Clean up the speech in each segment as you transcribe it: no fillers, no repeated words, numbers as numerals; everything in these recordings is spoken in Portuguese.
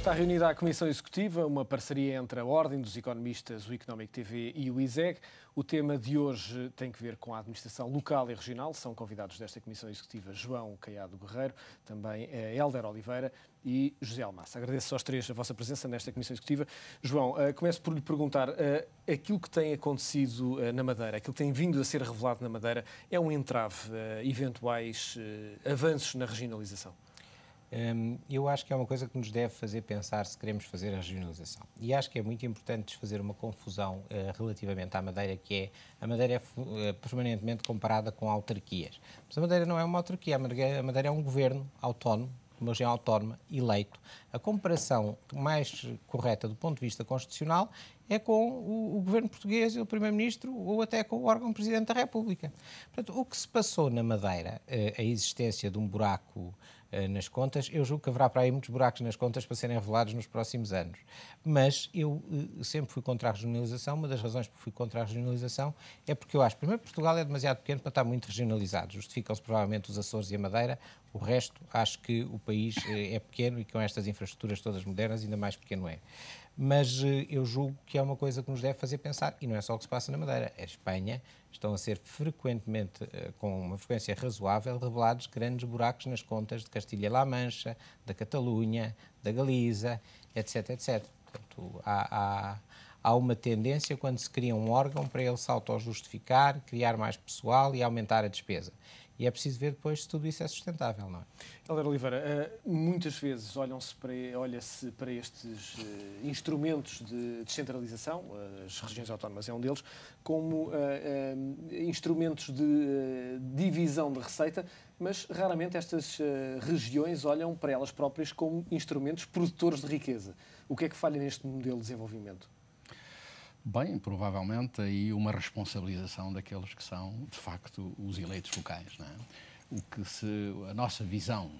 Está reunida a Comissão Executiva, uma parceria entre a Ordem dos Economistas, o Economic TV e o ISEG. O tema de hoje tem que ver com a administração local e regional. São convidados desta Comissão Executiva João Caiado Guerreiro, também Hélder Oliveira e José Almassa. Agradeço aos três a vossa presença nesta Comissão Executiva. João, começo por lhe perguntar, aquilo que tem acontecido na Madeira, aquilo que tem vindo a ser revelado na Madeira, é um entrave a eventuais avanços na regionalização? Eu acho que é uma coisa que nos deve fazer pensar se queremos fazer a regionalização. E acho que é muito importante desfazer uma confusão relativamente à Madeira, que é a Madeira é permanentemente comparada com autarquias. Mas a Madeira não é uma autarquia, a Madeira é um governo autónomo, uma região autónoma, eleito. A comparação mais correta do ponto de vista constitucional é com o governo português, o primeiro-ministro, ou até com o órgão presidente da República. Portanto, o que se passou na Madeira, a existência de um buraco nas contas, eu julgo que haverá para aí muitos buracos nas contas para serem revelados nos próximos anos. Mas eu sempre fui contra a regionalização. Uma das razões por que fui contra a regionalização é porque eu acho, primeiro, que Portugal é demasiado pequeno para estar muito regionalizado. Justificam-se provavelmente os Açores e a Madeira. O resto, acho que o país é pequeno e com estas infraestruturas todas modernas ainda mais pequeno é. Mas eu julgo que é uma coisa que nos deve fazer pensar, e não é só o que se passa na Madeira. A Espanha estão a ser frequentemente, com uma frequência razoável, revelados grandes buracos nas contas de Castilha-La Mancha, da Catalunha, da Galiza, etc, etc. Portanto, há uma tendência, quando se cria um órgão, para ele se auto-justificar, criar mais pessoal e aumentar a despesa. E é preciso ver depois se tudo isso é sustentável, não é? Hélder Oliveira, muitas vezes olha-se para estes instrumentos de descentralização, as regiões autónomas é um deles, como instrumentos de divisão de receita, mas raramente estas regiões olham para elas próprias como instrumentos produtores de riqueza. O que é que falha neste modelo de desenvolvimento? Bem, provavelmente aí uma responsabilização daqueles que são, de facto, os eleitos locais, não é? A nossa visão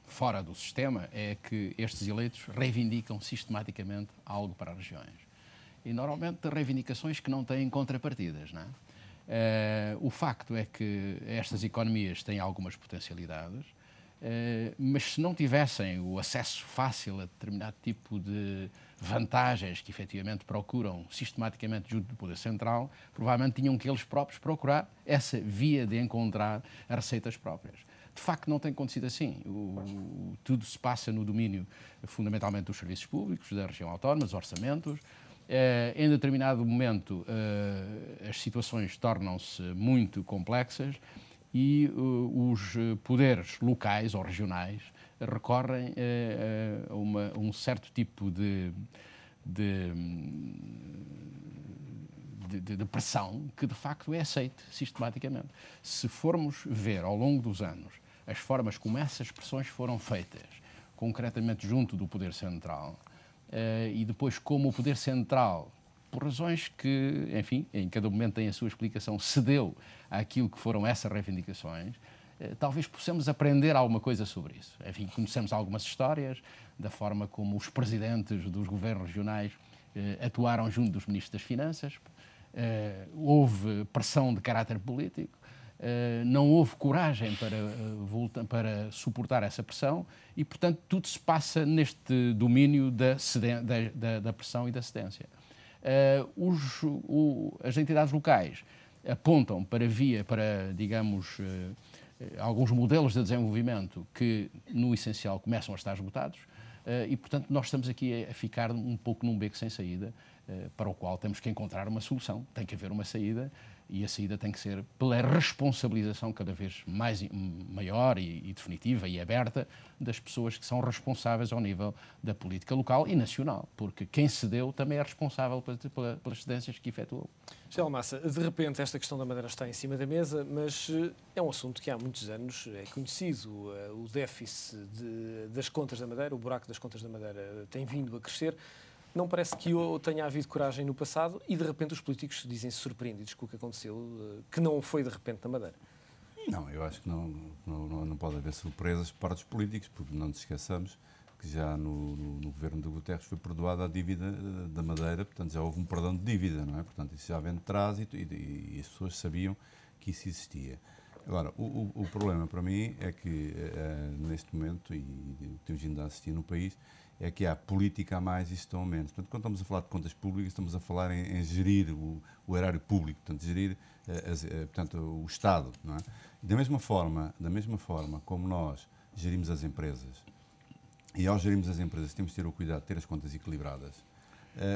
fora do sistema é que estes eleitos reivindicam sistematicamente algo para as regiões. E normalmente reivindicações que não têm contrapartidas, não é? O facto é que estas economias têm algumas potencialidades, mas se não tivessem o acesso fácil a determinado tipo de vantagens que efetivamente procuram sistematicamente junto do poder central, provavelmente tinham que eles próprios procurar essa via de encontrar as receitas próprias. De facto, não tem acontecido assim. Tudo se passa no domínio fundamentalmente dos serviços públicos, da região autónoma, dos orçamentos. Em determinado momento, as situações tornam-se muito complexas e os poderes locais ou regionais recorrem a um certo tipo de pressão que, de facto, é aceite sistematicamente. Se formos ver, ao longo dos anos, as formas como essas pressões foram feitas, concretamente junto do Poder Central, e depois como o Poder Central, por razões que, enfim, em cada momento tem a sua explicação, cedeu àquilo que foram essas reivindicações, talvez possamos aprender alguma coisa sobre isso. Enfim, conhecemos algumas histórias da forma como os presidentes dos governos regionais atuaram junto dos ministros das Finanças, houve pressão de caráter político, não houve coragem para suportar essa pressão e, portanto, tudo se passa neste domínio da pressão e da cedência. As entidades locais apontam para digamos, alguns modelos de desenvolvimento que, no essencial, começam a estar esgotados e, portanto, nós estamos aqui a ficar um pouco num beco sem saída, para o qual temos que encontrar uma solução. Tem que haver uma saída e a saída tem que ser pela responsabilização cada vez maior e definitiva e aberta das pessoas que são responsáveis ao nível da política local e nacional, porque quem cedeu também é responsável pelas cedências que efetuou. José Almassa, de repente esta questão da Madeira está em cima da mesa, mas é um assunto que há muitos anos é conhecido. O déficit das contas da Madeira, o buraco das contas da Madeira tem vindo a crescer. Não parece que tenha havido coragem no passado e, de repente, os políticos dizem-se surpreendidos com o que aconteceu, que não foi, de repente, na Madeira? Não, eu acho que não pode haver surpresas para os políticos, porque não nos esqueçamos que já no governo de Guterres foi perdoada a dívida da Madeira, portanto já houve um perdão de dívida, não é? Portanto, isso já vem de trás e as pessoas sabiam que isso existia. Agora, o problema para mim é que, neste momento, e temos vindo a assistir no país, é que há política a mais e gestão a menos. Portanto, quando estamos a falar de contas públicas, estamos a falar em gerir o erário público, portanto, gerir portanto, o Estado. Não é? Da mesma forma como nós gerimos as empresas, e ao gerirmos as empresas temos de ter o cuidado de ter as contas equilibradas,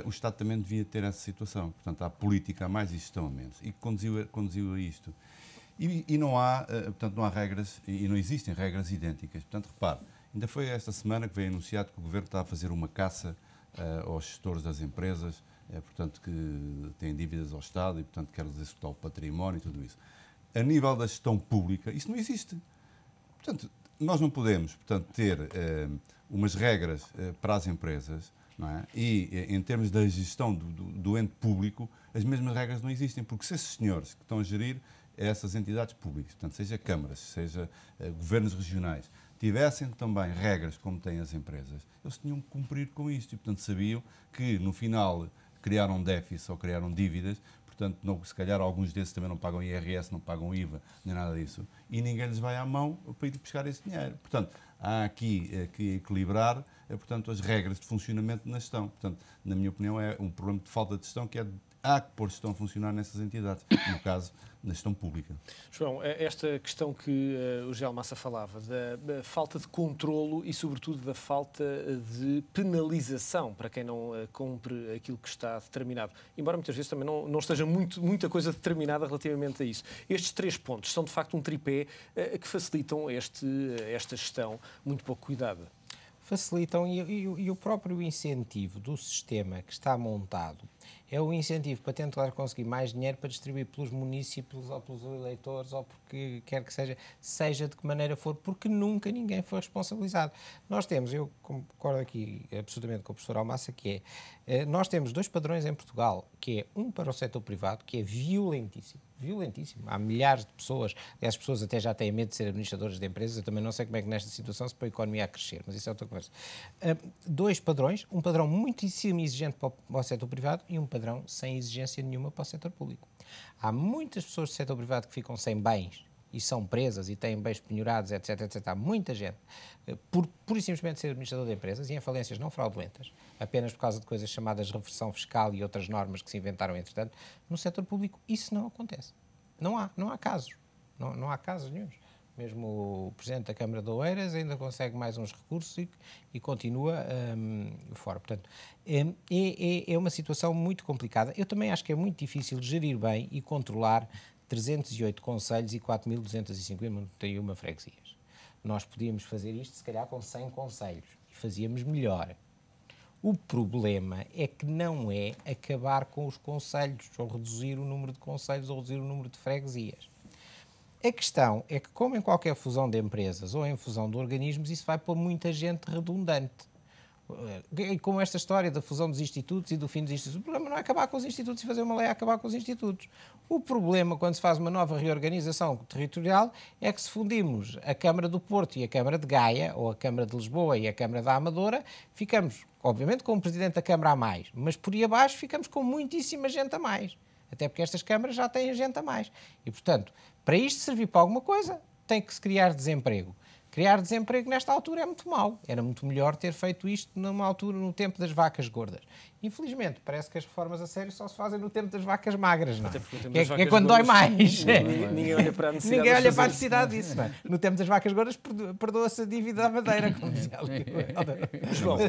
o Estado também devia ter essa situação. Portanto, há política a mais e gestão a menos. E conduziu a isto. E não há, portanto, não há regras, e não existem regras idênticas. Portanto, repare, ainda foi esta semana que veio anunciado que o Governo está a fazer uma caça aos gestores das empresas, portanto, que têm dívidas ao Estado e, portanto, quer executar o património e tudo isso. A nível da gestão pública, isso não existe. Portanto, nós não podemos, portanto, ter umas regras para as empresas, não é? E, em termos da gestão do ente público, as mesmas regras não existem, porque se esses senhores que estão a gerir essas entidades públicas, portanto, seja câmaras, seja governos regionais, tivessem também regras como têm as empresas, eles tinham que cumprir com isto e, portanto, sabiam que, no final, criaram déficits ou criaram dívidas, portanto, não, se calhar alguns desses também não pagam IRS, não pagam IVA, nem nada disso, e ninguém lhes vai à mão para ir buscar esse dinheiro. Portanto, há aqui que equilibrar, portanto, as regras de funcionamento na gestão. Portanto, na minha opinião, é um problema de falta de gestão que há que pôr gestão a funcionar nessas entidades, no caso, na gestão pública. João, esta questão que o José Almassa falava, da falta de controlo e, sobretudo, da falta de penalização para quem não cumpre aquilo que está determinado, embora muitas vezes também não esteja muita coisa determinada relativamente a isso. Estes 3 pontos são, de facto, um tripé que facilitam esta gestão muito pouco cuidada. Facilitam e o próprio incentivo do sistema que está montado é o incentivo para tentar conseguir mais dinheiro para distribuir pelos municípios ou pelos eleitores ou porque quer que seja de que maneira for, porque nunca ninguém foi responsabilizado. Nós temos, eu concordo aqui absolutamente com o professor Almassa, que nós temos 2 padrões em Portugal, que é um para o setor privado, que é violentíssimo. Há milhares de pessoas, e as pessoas até já têm medo de ser administradores de empresas, eu também não sei como é que nesta situação se põe a economia a crescer, mas isso é outra conversa. 2 padrões, um padrão muitíssimo exigente para o setor privado e um padrão sem exigência nenhuma para o setor público. Há muitas pessoas do setor privado que ficam sem bens e são presas e têm bens penhorados, etc. Há muita gente, por e simplesmente ser administrador de empresas e em falências não fraudulentas, apenas por causa de coisas chamadas reversão fiscal e outras normas que se inventaram entretanto. No setor público isso não acontece. Não há casos. Não há casos nenhuns. Mesmo o Presidente da Câmara de Oeiras ainda consegue mais uns recursos e continua fora. Portanto, é uma situação muito complicada. Eu também acho que é muito difícil gerir bem e controlar 308 concelhos e 4.251 freguesias. Nós podíamos fazer isto, se calhar, com 100 concelhos e fazíamos melhor. O problema é que não é acabar com os concelhos, ou reduzir o número de concelhos, ou reduzir o número de freguesias. A questão é que, como em qualquer fusão de empresas ou em fusão de organismos, isso vai pôr muita gente redundante. E como esta história da fusão dos institutos e do fim dos institutos, o problema não é acabar com os institutos e fazer uma lei a acabar com os institutos. O problema, quando se faz uma nova reorganização territorial, é que se fundimos a Câmara do Porto e a Câmara de Gaia, ou a Câmara de Lisboa e a Câmara da Amadora, ficamos, obviamente, com o Presidente da Câmara a mais, mas por aí abaixo ficamos com muitíssima gente a mais. Até porque estas câmaras já têm gente a mais. E, portanto, para isto servir para alguma coisa, tem que se criar desemprego. Criar desemprego nesta altura é muito mau. Era muito melhor ter feito isto numa altura, no tempo das vacas gordas. Infelizmente, parece que as reformas a sério só se fazem no tempo das vacas magras, não é? É quando dói mais. Ninguém olha para a necessidade. Ninguém olha para a necessidade disso, não é? No tempo das vacas gordas, perdoa-se a dívida à madeira, como dizia ali.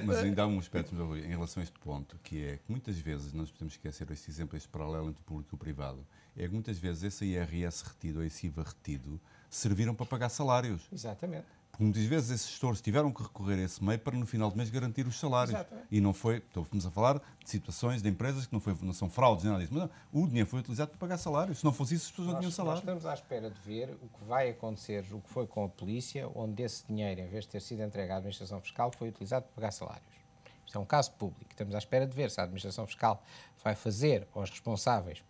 Mas ainda há um aspecto em relação a este ponto, que é que muitas vezes, não nos podemos esquecer este exemplo, este paralelo entre o público e o privado, é que muitas vezes esse IRS retido ou esse IVA retido serviram para pagar salários. Exatamente. Porque muitas vezes esses gestores tiveram que recorrer a esse meio para no final do mês garantir os salários. Exatamente. E não foi, estamos a falar de situações de empresas que não são fraudes nem nada disso, mas não, o dinheiro foi utilizado para pagar salários. Se não fosse isso, as pessoas não tinham salário. Nós estamos à espera de ver o que vai acontecer, o que foi com a polícia, onde esse dinheiro, em vez de ter sido entregue à administração fiscal, foi utilizado para pagar salários. Isto é um caso público. Estamos à espera de ver se a administração fiscal vai fazer aos responsáveis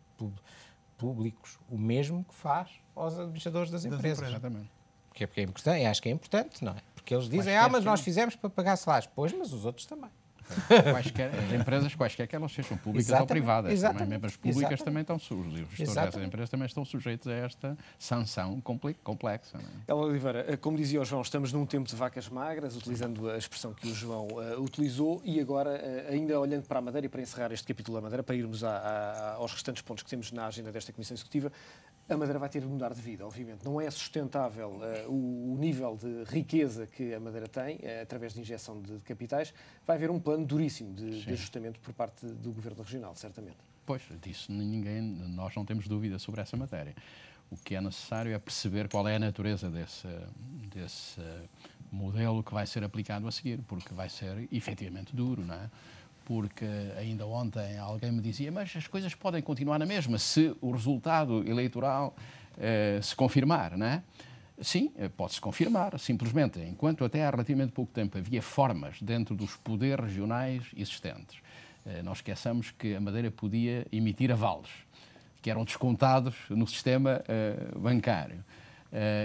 públicos o mesmo que faz aos administradores das empresas. Exatamente. Porque é importante, acho que é importante, não é? Porque eles dizem, mas nós fizemos para pagar salários. Pois, mas os outros também. As empresas, quaisquer que elas sejam, públicas ou privadas, mesmo as públicas também estão sujeitas, os gestores dessas empresas também estão sujeitos a esta sanção complexa. Não é? Ela Oliveira, como dizia o João, estamos num tempo de vacas magras, utilizando a expressão que o João utilizou, e agora, ainda olhando para a Madeira e para encerrar este capítulo da Madeira, para irmos aos restantes pontos que temos na agenda desta Comissão Executiva, a Madeira vai ter de mudar de vida, obviamente. Não é sustentável o nível de riqueza que a Madeira tem, através de injeção de capitais. Vai haver um plano duríssimo de ajustamento por parte do Governo Regional, certamente. Pois, disso nós não temos dúvida sobre essa matéria. O que é necessário é perceber qual é a natureza desse modelo que vai ser aplicado a seguir, porque vai ser efetivamente duro, não é? Porque ainda ontem alguém me dizia, mas as coisas podem continuar na mesma se o resultado eleitoral se confirmar, não é? Sim, pode-se confirmar, simplesmente, enquanto até há relativamente pouco tempo havia formas dentro dos poderes regionais existentes. Não esqueçamos que a Madeira podia emitir avales, que eram descontados no sistema bancário,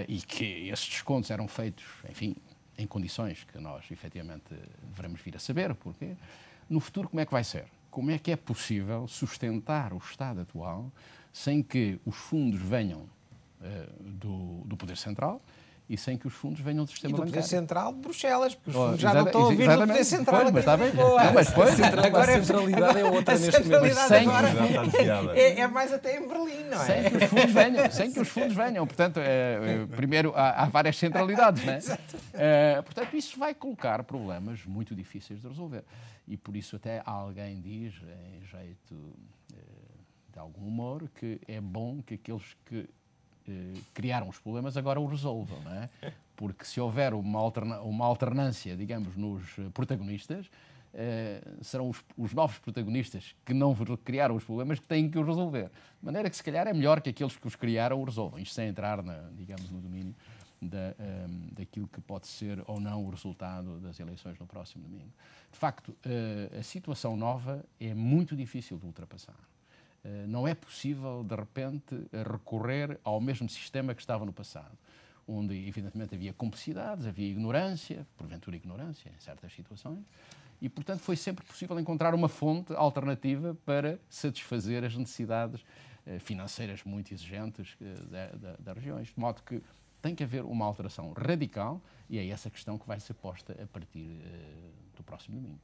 e que esses descontos eram feitos, enfim, em condições que nós, efetivamente, devemos vir a saber, porque no futuro como é que vai ser? Como é que é possível sustentar o Estado atual sem que os fundos venham do Poder Central e sem que os fundos venham do sistema bancário? E do Poder Central de Bruxelas, porque os fundos já não estão a vir do Poder Central. Pois, mas está bem. Agora a centralidade é outra neste momento. É mais até em Berlim, não é? Sem que os fundos venham. Portanto, primeiro, há várias centralidades, não é? Portanto, isso vai colocar problemas muito difíceis de resolver. E por isso até alguém diz, em jeito de algum humor, que é bom que aqueles que criaram os problemas agora o resolvam, não é? Porque se houver uma alternância, digamos, nos protagonistas, serão os novos protagonistas que não criaram os problemas que têm que os resolver. De maneira que, se calhar, é melhor que aqueles que os criaram o resolvam. Isto sem entrar, digamos, no domínio daquilo que pode ser ou não o resultado das eleições no próximo domingo. De facto, a situação nova é muito difícil de ultrapassar. Não é possível, de repente, recorrer ao mesmo sistema que estava no passado, onde, evidentemente, havia complicidades, havia ignorância, porventura ignorância, em certas situações, e, portanto, foi sempre possível encontrar uma fonte alternativa para satisfazer as necessidades financeiras muito exigentes das regiões, de modo que tem que haver uma alteração radical, e é essa questão que vai ser posta a partir do próximo domingo.